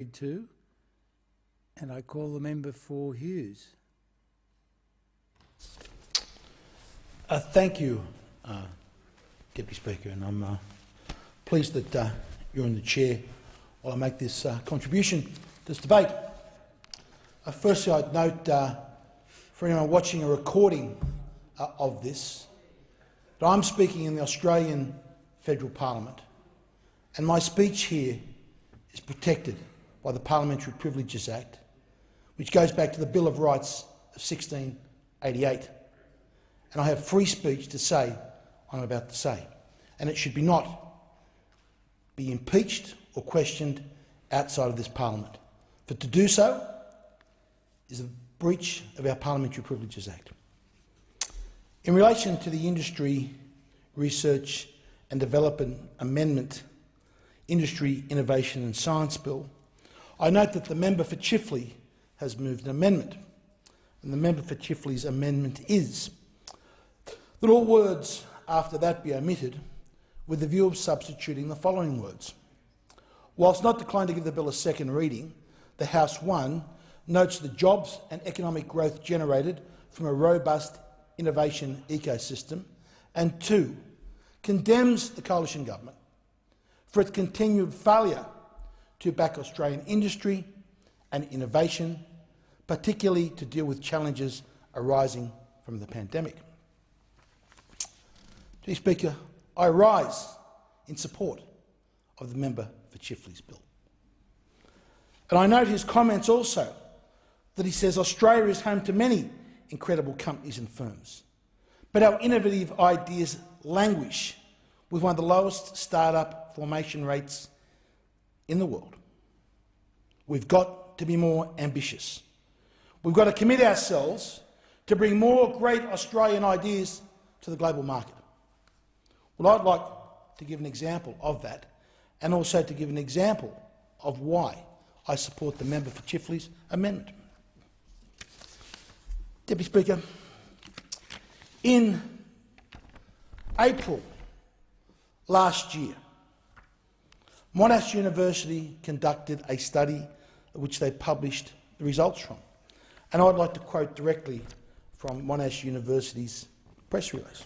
to, and I call the member for Hughes. Thank you, Deputy Speaker, and I'm pleased that you're in the chair while I make this contribution to this debate. Firstly, I'd note for anyone watching a recording of this that I'm speaking in the Australian Federal Parliament, and my speech here is protected by the Parliamentary Privileges Act, which goes back to the Bill of Rights of 1688. And I have free speech to say what I'm about to say, and it should not be impeached or questioned outside of this Parliament. For to do so is a breach of our Parliamentary Privileges Act. In relation to the Industry, Research and Development Amendment, Industry, Innovation and Science Bill, I note that the member for Chifley has moved an amendment, and the member for Chifley's amendment is that all words after that be omitted with the view of substituting the following words. Whilst not declining to give the bill a second reading, the House 1 notes the jobs and economic growth generated from a robust innovation ecosystem, and 2, condemns the coalition government for its continued failure to back Australian industry and innovation, particularly to deal with challenges arising from the pandemic. Deputy Speaker, I rise in support of the member for Chifley's bill. And I note his comments also that he says Australia is home to many incredible companies and firms, but our innovative ideas languish with one of the lowest start-up formation rates in the world. We've got to be more ambitious. We've got to commit ourselves to bring more great Australian ideas to the global market. Well, I'd like to give an example of that, and also to give an example of why I support the member for Chifley's amendment. Deputy Speaker, in April last year, Monash University conducted a study which they published the results from, and I'd like to quote directly from Monash University's press release.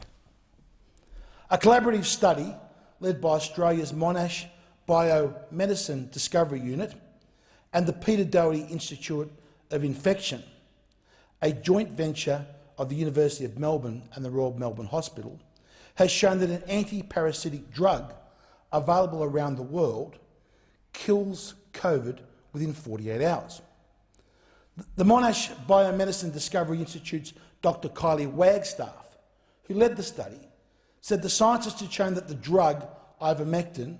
A collaborative study led by Australia's Monash Biomedicine Discovery Unit and the Peter Doherty Institute of Infection, a joint venture of the University of Melbourne and the Royal Melbourne Hospital, has shown that an anti-parasitic drug available around the world kills COVID within 48 hours. The Monash Biomedicine Discovery Institute's Dr. Kylie Wagstaff, who led the study, said the scientists had shown that the drug ivermectin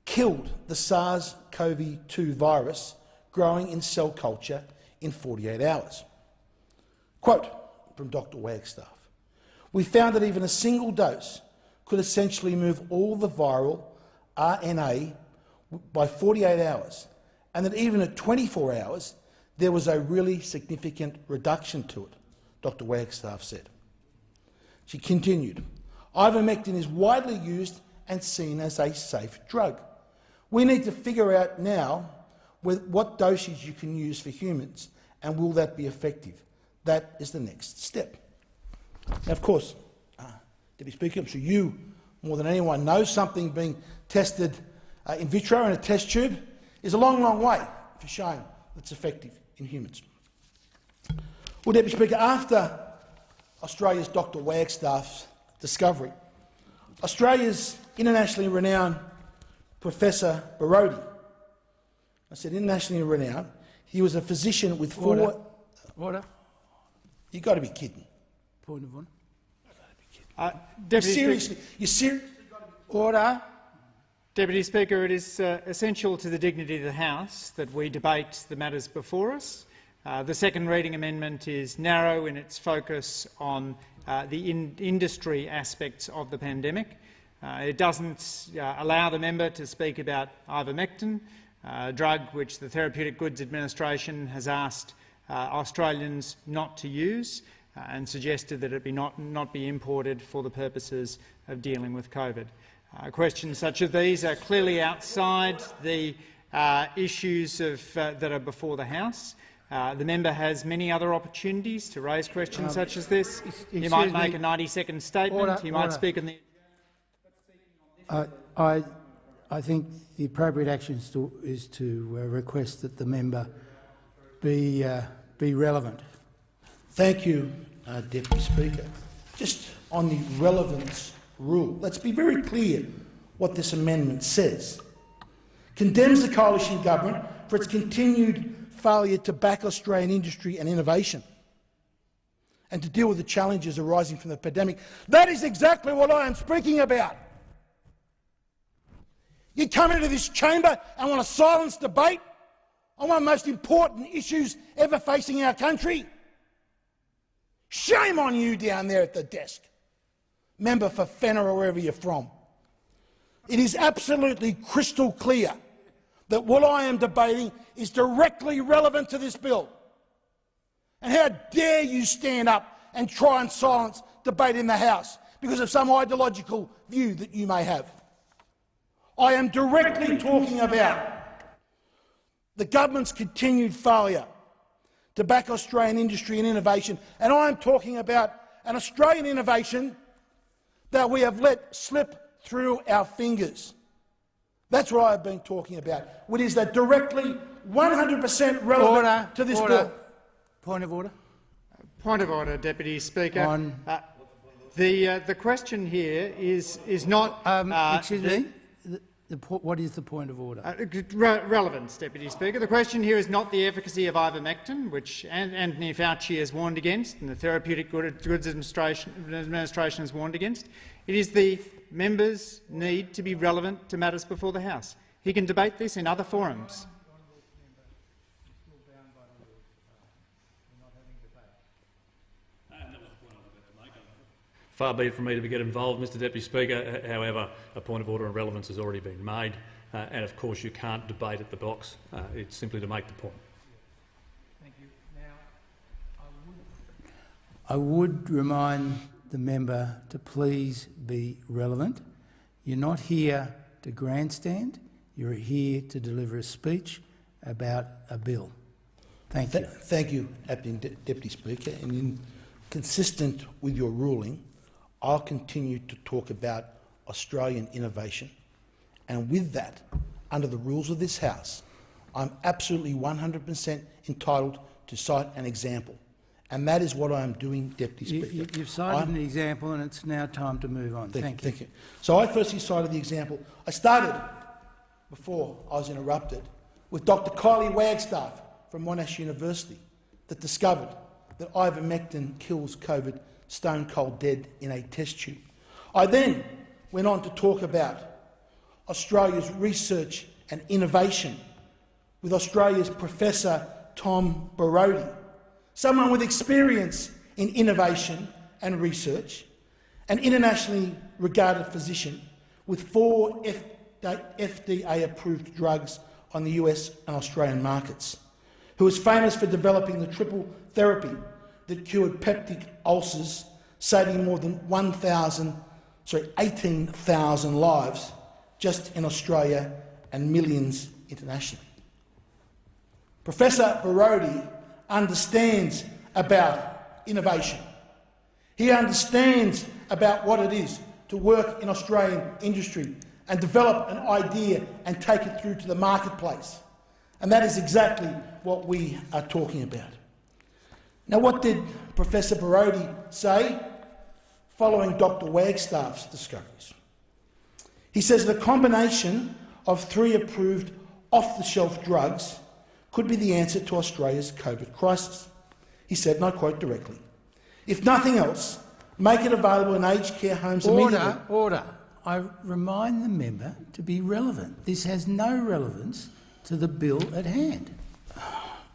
killed the SARS-CoV-2 virus growing in cell culture in 48 hours. Quote from Dr. Wagstaff, "We found that even a single dose could essentially move all the viral RNA by 48 hours, and that even at 24 hours there was a really significant reduction to it," Dr. Wagstaff said. She continued, "Ivermectin is widely used and seen as a safe drug. We need to figure out now what dosage you can use for humans, and will that be effective? That is the next step." Now, of course, Deputy Speaker, I'm sure you, more than anyone, know something being tested in vitro in a test tube is a long, long way for showing that it's effective in humans. Well, Deputy Speaker, after Australia's Dr. Wagstaff's discovery, Australia's internationally renowned Professor Barodi, I said internationally renowned, he was a physician with four... Order. You've got to be kidding. Point of order. You seriously got to be... Order. Deputy Speaker, it is essential to the dignity of the House that we debate the matters before us. The second reading amendment is narrow in its focus on the industry aspects of the pandemic. It doesn't allow the member to speak about ivermectin, a drug which the Therapeutic Goods Administration has asked Australians not to use, and suggested that it not be imported for the purposes of dealing with COVID. Questions such as these are clearly outside the issues that are before the House. The member has many other opportunities to raise questions such as this. He might make a 90-second statement. He might speak on the. I think the appropriate action is to request that the member be relevant. Thank you, Deputy Speaker. Just on the relevance rule, let's be very clear what this amendment says. Condemns the coalition government for its continued failure to back Australian industry and innovation and to deal with the challenges arising from the pandemic. That is exactly what I am speaking about. You come into this chamber and want to silence debate on one of the most important issues ever facing our country? Shame on you down there at the desk, member for Fenner or wherever you're from. It is absolutely crystal clear that what I am debating is directly relevant to this bill. And how dare you stand up and try and silence debate in the House because of some ideological view that you may have. I am directly talking about the government's continued failure to back Australian industry and innovation, and I am talking about an Australian innovation that we have let slip through our fingers. That's what I've been talking about, which is that directly 100% relevant to this bill. Point of order. Point of order, Deputy Speaker. The question here is not. Excuse me. What is the point of order? Relevance, Deputy Speaker. The question here is not the efficacy of ivermectin, which Anthony Fauci has warned against and the Therapeutic Goods Administration has warned against. It is the members' need to be relevant to matters before the House. He can debate this in other forums. Far be it from me to get involved, Mr Deputy Speaker. However, a point of order and relevance has already been made, and of course you can't debate at the box. It's simply to make the point. Thank you. Now, I would remind the member to please be relevant. You're not here to grandstand. You're here to deliver a speech about a bill. Thank you. Thank you, Acting Deputy Speaker. And consistent with your ruling, I'll continue to talk about Australian innovation, and with that, under the rules of this House, I'm absolutely 100% entitled to cite an example, and that is what I am doing, Deputy Speaker. You've cited an example, and it's now time to move on. Thank you. Thank you. So I firstly cited the example. I started, before I was interrupted, with Dr Kylie Wagstaff from Monash University that discovered that ivermectin kills COVID stone cold dead in a test tube. I then went on to talk about Australia's research and innovation with Australia's Professor Tom Borody, someone with experience in innovation and research, an internationally regarded physician with 4 FDA-approved drugs on the US and Australian markets, who is famous for developing the triple therapy that cured peptic ulcers, saving more than 18,000 lives just in Australia and millions internationally. Professor Borody understands about innovation. He understands about what it is to work in Australian industry and develop an idea and take it through to the marketplace. And that is exactly what we are talking about. Now, what did Professor Borody say following Dr Wagstaff's discoveries? He says the combination of 3 approved off-the-shelf drugs could be the answer to Australia's COVID crisis. He said, and I quote directly, "If nothing else, make it available in aged care homes immediately." Order. I remind the member to be relevant. This has no relevance to the bill at hand.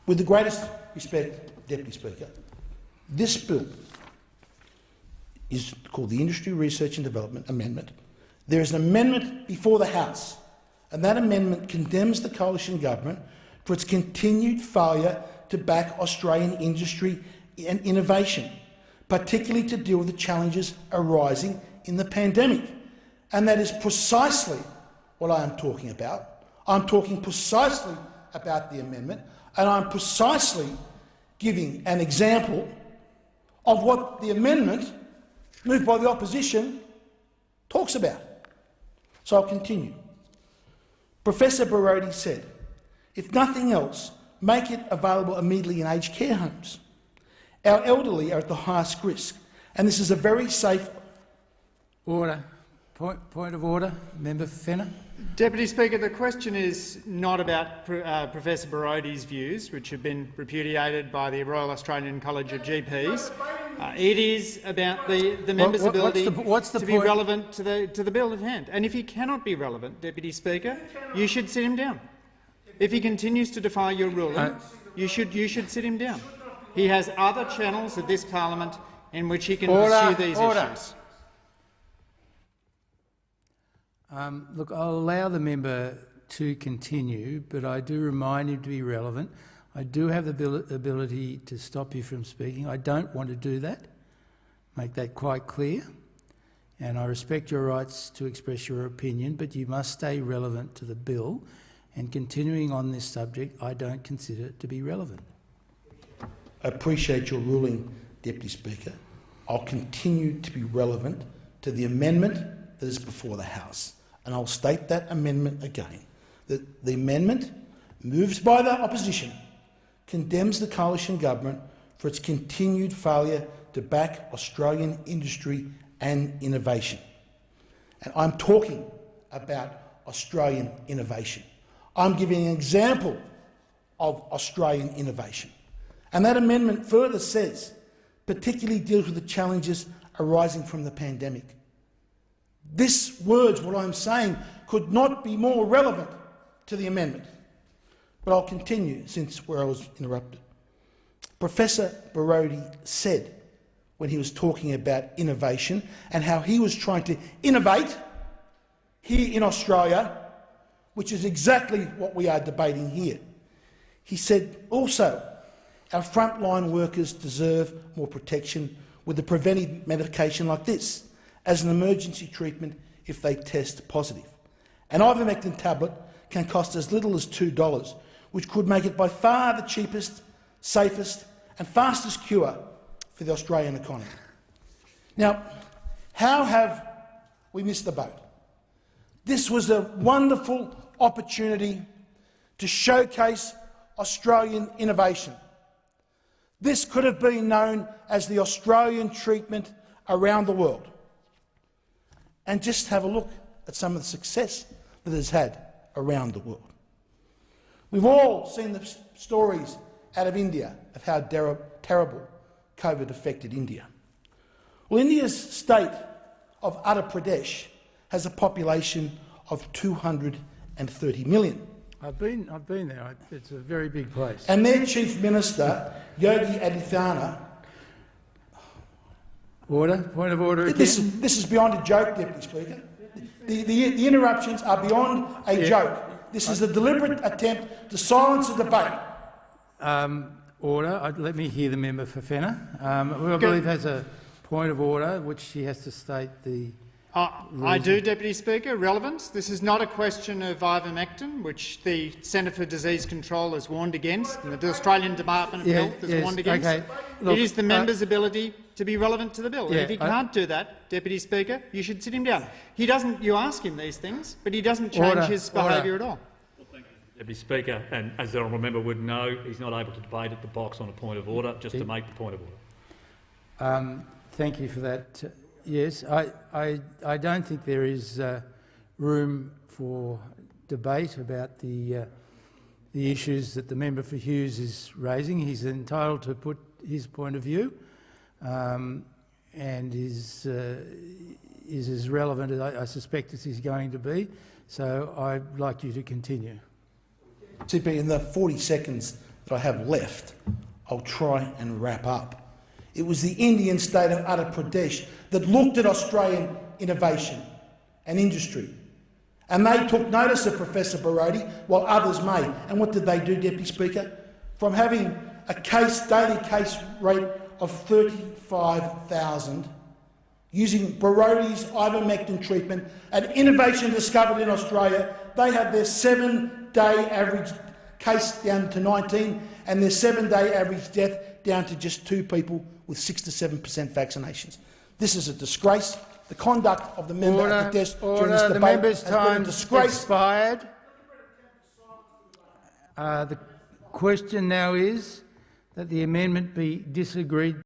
With the greatest respect, Deputy Speaker, this bill is called the Industry Research and Development Amendment. There is an amendment before the House, and that amendment condemns the coalition government for its continued failure to back Australian industry and innovation, particularly to deal with the challenges arising in the pandemic. And that is precisely what I am talking about. I'm talking precisely about the amendment, and I'm precisely giving an example of what the amendment moved by the opposition talks about. So I'll continue. Professor Barodi said, if nothing else, make it available immediately in aged care homes. Our elderly are at the highest risk, and this is a very safe... Order. Point of order. Member for Fenner. Deputy Speaker, the question is not about Professor Barodi's views, which have been repudiated by the Royal Australian College of GPs. It is about the member's ability to be relevant to the bill at hand. And if he cannot be relevant, Deputy Speaker, you should sit him down. If he continues to defy your ruling, you should sit him down. He has other channels of this parliament in which he can pursue these issues. Look, I'll allow the member to continue, but I do remind him to be relevant. I do have the ability to stop you from speaking. I don't want to do that. Make that quite clear. And I respect your rights to express your opinion, but you must stay relevant to the bill. And continuing on this subject, I don't consider it to be relevant. I appreciate your ruling, Deputy Speaker. I'll continue to be relevant to the amendment that is before the House. And I'll state that amendment again. That the amendment, moved by the opposition, condemns the coalition government for its continued failure to back Australian industry and innovation. And I'm talking about Australian innovation. I'm giving an example of Australian innovation. And that amendment further says, particularly deals with the challenges arising from the pandemic. This words, what I'm saying, could not be more relevant to the amendment. But I'll continue since where I was interrupted. Professor Barodi said, when he was talking about innovation and how he was trying to innovate here in Australia, which is exactly what we are debating here. He said also, our frontline workers deserve more protection with a preventive medication like this as an emergency treatment if they test positive. An ivermectin tablet can cost as little as $2, which could make it by far the cheapest, safest and fastest cure for the Australian economy. Now, how have we missed the boat? This was a wonderful opportunity to showcase Australian innovation. This could have been known as the Australian treatment around the world. And just have a look at some of the success that it has had around the world. We've all seen the stories out of India of how terrible COVID affected India. Well, India's state of Uttar Pradesh has a population of 230 million. I've been there. It's a very big place. And their Chief Minister, Yogi Adityanath... Order. Point of order again. This is beyond a joke, Deputy Speaker. The interruptions are beyond a joke. This is a deliberate attempt to silence the debate. Order. Let me hear the member for Fenner. Who I believe has a point of order, which she has to state the... I do, Deputy Speaker. Relevance. This is not a question of ivermectin, which the Centre for Disease Control has warned against, and the Australian Department of Health has warned against. Okay. Look, it is the member's ability to be relevant to the bill. And if he can't do that, Deputy Speaker, you should sit him down. He doesn't. You ask him these things, but he doesn't change his behaviour at all. Well, thank you, Deputy Speaker. And as the honourable member would know, he's not able to debate at the box on a point of order, just to make the point of order. Thank you for that. Yes, I don't think there is room for debate about the issues that the member for Hughes is raising. He's entitled to put his point of view, and is as relevant as I suspect as he's going to be. So I'd like you to continue. CP, in the 40 seconds that I have left, I'll try and wrap up. It was the Indian state of Uttar Pradesh that looked at Australian innovation and industry. And they took notice of Professor Barodi, while others may. And what did they do, Deputy Speaker? From having a daily case rate of 35,000, using Barodi's ivermectin treatment, an innovation discovered in Australia, They have their 7-day average case down to 19 and their 7-day average death down to just 2 people with 6 to 7% vaccinations. This is a disgrace. The conduct of the member at the desk during this debate the member's has been a time disgrace. expired. The question now is that the amendment be disagreed